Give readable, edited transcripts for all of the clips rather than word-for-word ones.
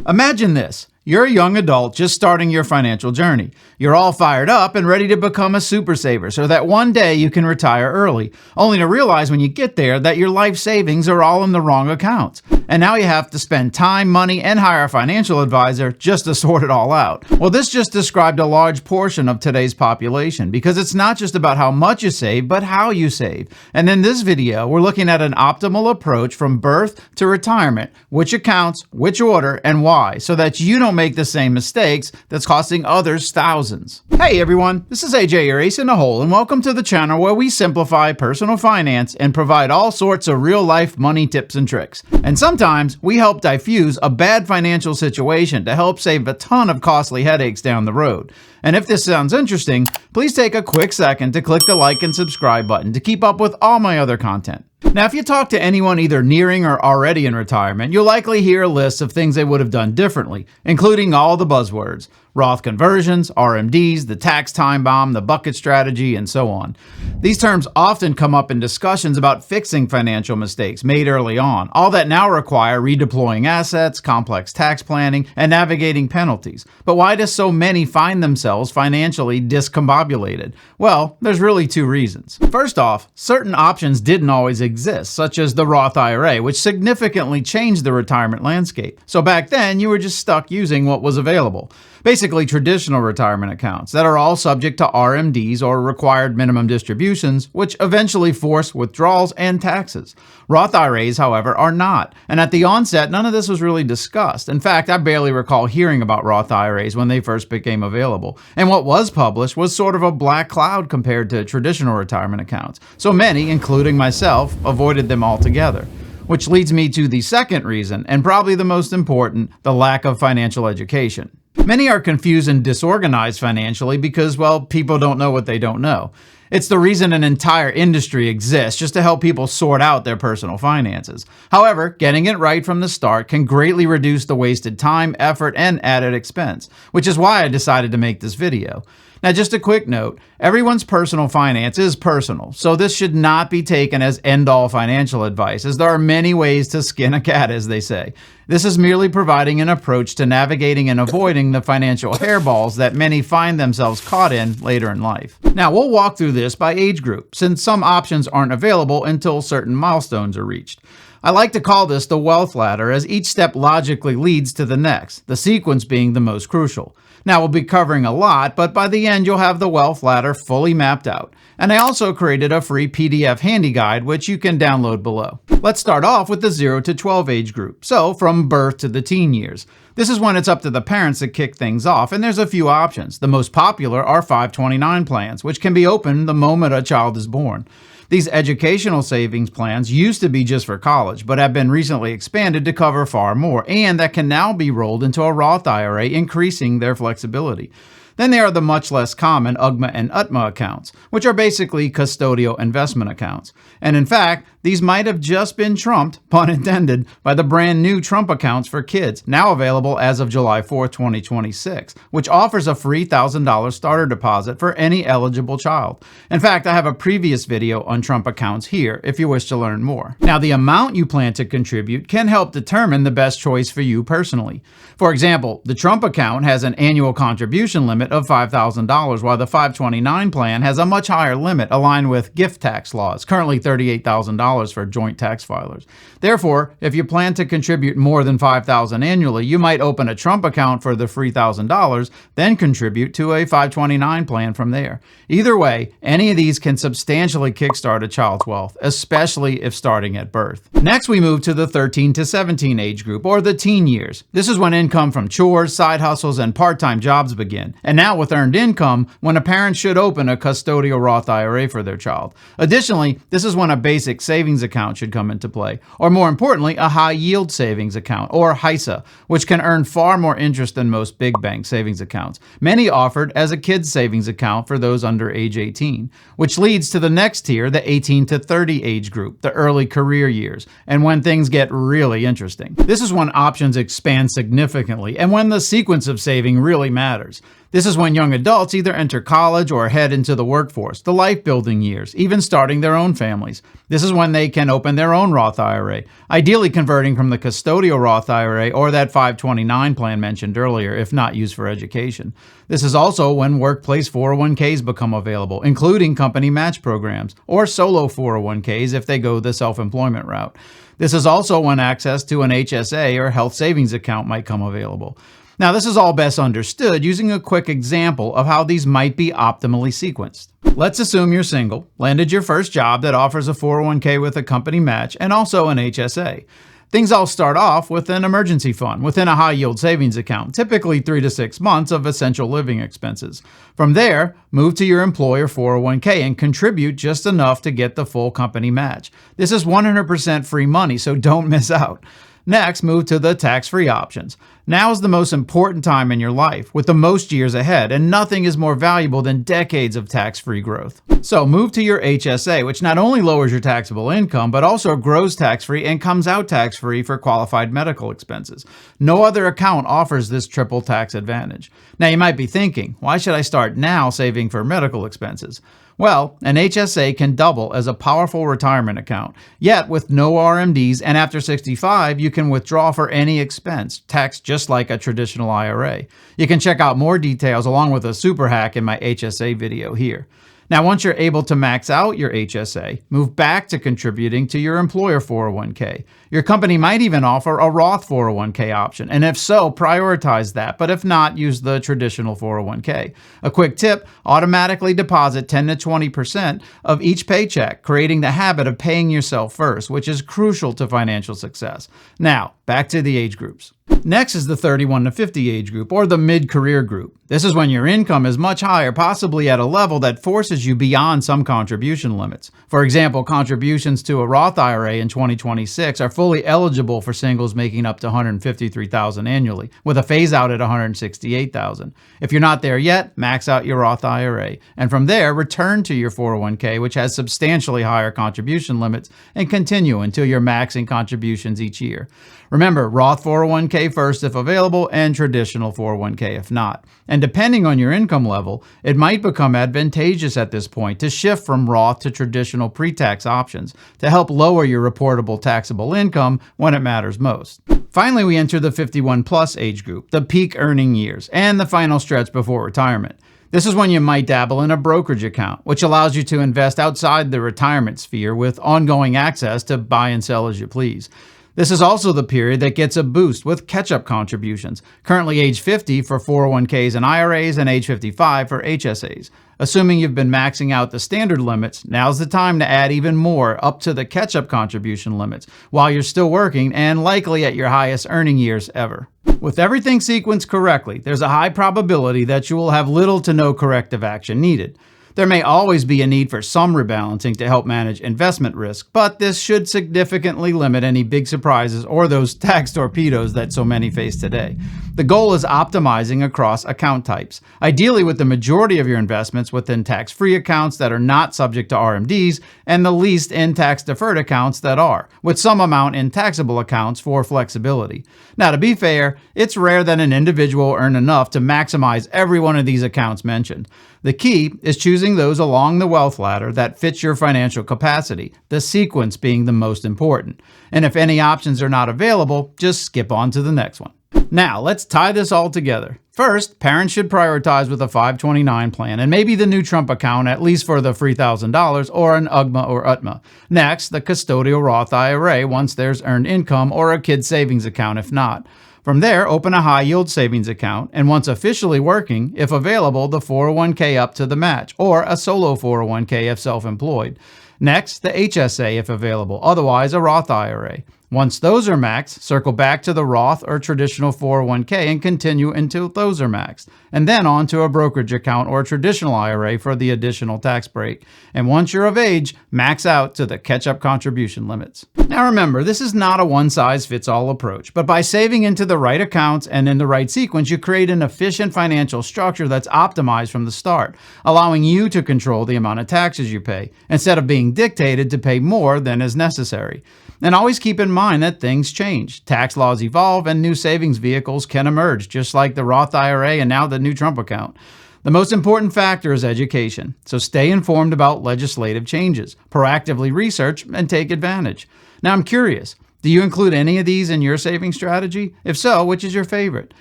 Imagine this. You're a young adult just starting your financial journey. You're all fired up and ready to become a super saver so that one day you can retire early, only to realize when you get there that your life savings are all in the wrong accounts. And now you have to spend time, money, and hire a financial advisor just to sort it all out. Well, this just described a large portion of today's population because it's not just about how much you save, but how you save. And in this video, we're looking at an optimal approach from birth to retirement, which accounts, which order, and why, so that you don't make the same mistakes that's costing others thousands. Hey everyone, this is AJ, your ace in the hole, and welcome to the channel where we simplify personal finance and provide all sorts of real-life money tips and tricks. And sometimes we help diffuse a bad financial situation to help save a ton of costly headaches down the road. And if this sounds interesting, please take a quick second to click the like and subscribe button to keep up with all my other content. Now, if you talk to anyone either nearing or already in retirement, you'll likely hear a list of things they would have done differently, including all the buzzwords: Roth conversions, RMDs, the tax time bomb, the bucket strategy, and so on. These terms often come up in discussions about fixing financial mistakes made early on, all that now require redeploying assets, complex tax planning, and navigating penalties. But why do so many find themselves financially discombobulated? Well, there's really two reasons. First off, certain options didn't always exist, such as the Roth IRA, which significantly changed the retirement landscape. So back then, you were just stuck using what was available. Basically traditional retirement accounts that are all subject to RMDs or required minimum distributions, which eventually force withdrawals and taxes. Roth IRAs, however, are not. And at the onset, none of this was really discussed. In fact, I barely recall hearing about Roth IRAs when they first became available. And what was published was sort of a black cloud compared to traditional retirement accounts. So many, including myself, avoided them altogether. Which leads me to the second reason, and probably the most important, the lack of financial education. Many are confused and disorganized financially because, well, people don't know what they don't know. It's the reason an entire industry exists, just to help people sort out their personal finances. However, getting it right from the start can greatly reduce the wasted time, effort, and added expense, which is why I decided to make this video. Now, just a quick note, everyone's personal finance is personal, so this should not be taken as end-all financial advice, as there are many ways to skin a cat, as they say. This is merely providing an approach to navigating and avoiding the financial hairballs that many find themselves caught in later in life. Now, we'll walk through this by age group, since some options aren't available until certain milestones are reached. I like to call this the wealth ladder, as each step logically leads to the next, the sequence being the most crucial. Now, we'll be covering a lot, but by the end, you'll have the wealth ladder fully mapped out. And I also created a free PDF handy guide, which you can download below. Let's start off with the 0 to 12 age group, so from birth to the teen years. This is when it's up to the parents to kick things off, and there's a few options. The most popular are 529 plans, which can be opened the moment a child is born. These educational savings plans used to be just for college, but have been recently expanded to cover far more, and that can now be rolled into a Roth IRA, increasing their flexibility. Then there are the much less common UGMA and UTMA accounts, which are basically custodial investment accounts. And in fact, these might have just been trumped, pun intended, by the brand new Trump accounts for kids, now available as of July 4, 2026, which offers a free $1,000 starter deposit for any eligible child. In fact, I have a previous video on Trump accounts here if you wish to learn more. Now, the amount you plan to contribute can help determine the best choice for you personally. For example, the Trump account has an annual contribution limit of $5,000, while the 529 plan has a much higher limit aligned with gift tax laws, currently $38,000 for joint tax filers. Therefore, if you plan to contribute more than $5,000 annually, you might open a Trump account for the free $1,000, then contribute to a 529 plan from there. Either way, any of these can substantially kickstart a child's wealth, especially if starting at birth. Next, we move to the 13 to 17 age group, or the teen years. This is when income from chores, side hustles, and part-time jobs begin. And now with earned income, when a parent should open a custodial Roth IRA for their child. Additionally, this is when a basic savings account should come into play, or more importantly, a high yield savings account, or HISA, which can earn far more interest than most big bank savings accounts, many offered as a kid's savings account for those under age 18, which leads to the next tier, the 18 to 30 age group, the early career years, and when things get really interesting. This is when options expand significantly and when the sequence of saving really matters. This is when young adults either enter college or head into the workforce, the life-building years, even starting their own families. This is when they can open their own Roth IRA, ideally converting from the custodial Roth IRA or that 529 plan mentioned earlier, if not used for education. This is also when workplace 401ks become available, including company match programs, or solo 401ks if they go the self-employment route. This is also when access to an HSA or health savings account might come available. Now, this is all best understood using a quick example of how these might be optimally sequenced. Let's assume you're single, landed your first job that offers a 401k with a company match and also an HSA. Things all start off with an emergency fund within a high-yield savings account, typically 3 to 6 months of essential living expenses. From there, move to your employer 401k and contribute just enough to get the full company match. This is 100% free money, so don't miss out. Next, move to the tax-free options. Now is the most important time in your life, with the most years ahead, and nothing is more valuable than decades of tax-free growth. So move to your HSA, which not only lowers your taxable income, but also grows tax-free and comes out tax-free for qualified medical expenses. No other account offers this triple tax advantage. Now you might be thinking, why should I start now saving for medical expenses? Well, an HSA can double as a powerful retirement account, yet with no RMDs, and after 65, you can withdraw for any expense, taxed just like a traditional IRA. You can check out more details along with a super hack in my HSA video here. Now, once you're able to max out your HSA, move back to contributing to your employer 401k. Your company might even offer a Roth 401k option, and if so, prioritize that, but if not, use the traditional 401k. A quick tip, automatically deposit 10 to 20% of each paycheck, creating the habit of paying yourself first, which is crucial to financial success. Now, back to the age groups. Next is the 31 to 50 age group, or the mid-career group. This is when your income is much higher, possibly at a level that forces you beyond some contribution limits. For example, contributions to a Roth IRA in 2026 are fully eligible for singles making up to $153,000 annually, with a phase-out at $168,000. If you're not there yet, max out your Roth IRA, and from there, return to your 401k, which has substantially higher contribution limits, and continue until you're maxing contributions each year. Remember, Roth 401k first if available, and traditional 401k if not. And depending on your income level, it might become advantageous at this point to shift from Roth to traditional pre-tax options to help lower your reportable taxable income when it matters most. Finally, we enter the 51 plus age group, the peak earning years, and the final stretch before retirement. This is when you might dabble in a brokerage account, which allows you to invest outside the retirement sphere with ongoing access to buy and sell as you please. This is also the period that gets a boost with catch-up contributions, currently age 50 for 401ks and IRAs and age 55 for HSAs. Assuming you've been maxing out the standard limits, now's the time to add even more up to the catch-up contribution limits while you're still working and likely at your highest earning years ever. With everything sequenced correctly, there's a high probability that you will have little to no corrective action needed. There may always be a need for some rebalancing to help manage investment risk, but this should significantly limit any big surprises or those tax torpedoes that so many face today. The goal is optimizing across account types, ideally with the majority of your investments within tax-free accounts that are not subject to RMDs and the least in tax-deferred accounts that are, with some amount in taxable accounts for flexibility. Now, to be fair, it's rare that an individual will earn enough to maximize every one of these accounts mentioned. The key is choosing those along the wealth ladder that fits your financial capacity, the sequence being the most important. And if any options are not available, just skip on to the next one. Now, let's tie this all together. First, parents should prioritize with a 529 plan and maybe the new Trump account, at least for the $3,000, or an UGMA or UTMA. Next, the custodial Roth IRA once there's earned income, or a kid's savings account if not. From there, open a high-yield savings account, and once officially working, if available, the 401k up to the match, or a solo 401k if self-employed. Next, the HSA if available, otherwise a Roth IRA. Once those are maxed, circle back to the Roth or traditional 401k and continue until those are maxed, and then on to a brokerage account or traditional IRA for the additional tax break. And once you're of age, max out to the catch-up contribution limits. Now remember, this is not a one-size-fits-all approach, but by saving into the right accounts and in the right sequence, you create an efficient financial structure that's optimized from the start, allowing you to control the amount of taxes you pay, instead of being dictated to pay more than is necessary. And always keep in mind mind that things change. Tax laws evolve and new savings vehicles can emerge, just like the Roth IRA and now the new Trump account. The most important factor is education, so stay informed about legislative changes, proactively research, and take advantage. Now I'm curious, do you include any of these in your saving strategy? If so, which is your favorite?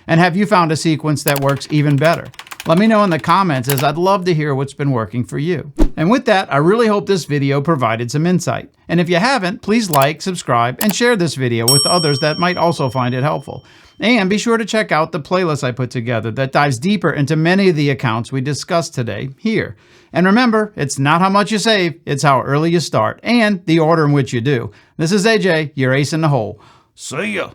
And have you found a sequence that works even better? Let me know in the comments, as I'd love to hear what's been working for you. And with that, I really hope this video provided some insight. And if you haven't, please like, subscribe, and share this video with others that might also find it helpful. And be sure to check out the playlist I put together that dives deeper into many of the accounts we discussed today here. And remember, it's not how much you save, it's how early you start and the order in which you do. This is AJ, your ace in the hole. See ya.